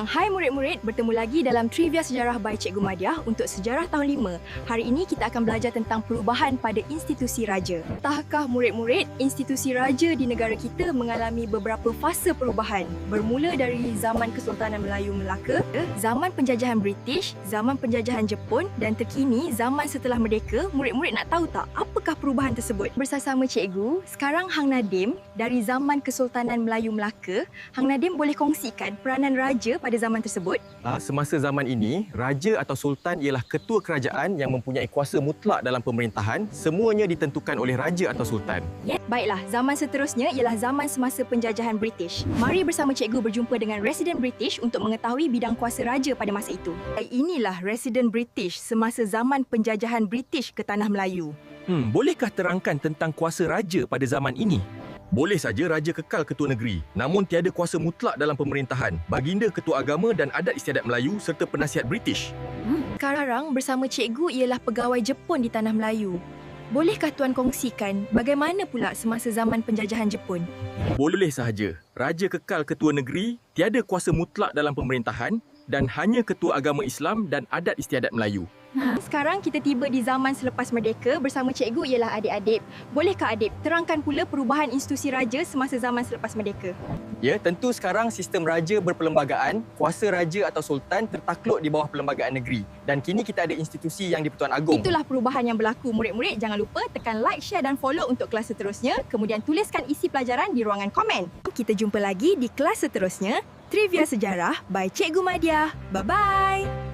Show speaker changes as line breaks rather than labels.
Hai murid-murid, bertemu lagi dalam Trivia Sejarah by Cikgu Madiah untuk Sejarah Tahun 5. Hari ini kita akan belajar tentang perubahan pada institusi raja. Tahukah murid-murid, institusi raja di negara kita mengalami beberapa fasa perubahan. Bermula dari zaman Kesultanan Melayu Melaka, zaman penjajahan British, zaman penjajahan Jepun dan terkini zaman setelah merdeka. Murid-murid nak tahu tak apakah perubahan tersebut? Bersama cikgu, sekarang Hang Nadim dari zaman Kesultanan Melayu Melaka, Hang Nadim boleh kongsikan peranan raja pada zaman tersebut?
Semasa zaman ini, raja atau sultan ialah ketua kerajaan yang mempunyai kuasa mutlak dalam pemerintahan. Semuanya ditentukan oleh raja atau sultan.
Ya, baiklah, zaman seterusnya ialah zaman semasa penjajahan British. Mari bersama cikgu berjumpa dengan Residen British untuk mengetahui bidang kuasa raja pada masa itu. Inilah Residen British semasa zaman penjajahan British ke Tanah Melayu.
Bolehkah terangkan tentang kuasa raja pada zaman ini?
Boleh saja raja kekal ketua negeri, namun tiada kuasa mutlak dalam pemerintahan. Baginda ketua agama dan adat istiadat Melayu serta penasihat British.
Sekarang bersama cikgu ialah pegawai Jepun di Tanah Melayu. Bolehkah tuan kongsikan bagaimana pula semasa zaman penjajahan Jepun?
Boleh sahaja. Raja kekal ketua negeri, tiada kuasa mutlak dalam pemerintahan dan hanya ketua agama Islam dan adat istiadat Melayu.
Sekarang kita tiba di zaman selepas merdeka. Bersama cikgu ialah adik-adik. Bolehkah adik terangkan pula perubahan institusi raja semasa zaman selepas merdeka?
Ya, tentu sekarang sistem raja berperlembagaan, kuasa raja atau sultan tertakluk di bawah perlembagaan negeri. Dan kini kita ada institusi yang di-Pertuan Agong.
Itulah perubahan yang berlaku. Murid-murid jangan lupa tekan like, share dan follow untuk kelas seterusnya. Kemudian tuliskan isi pelajaran di ruangan komen. Kita jumpa lagi di kelas seterusnya. Trivia Sejarah by Cikgu Madiah. Bye-bye!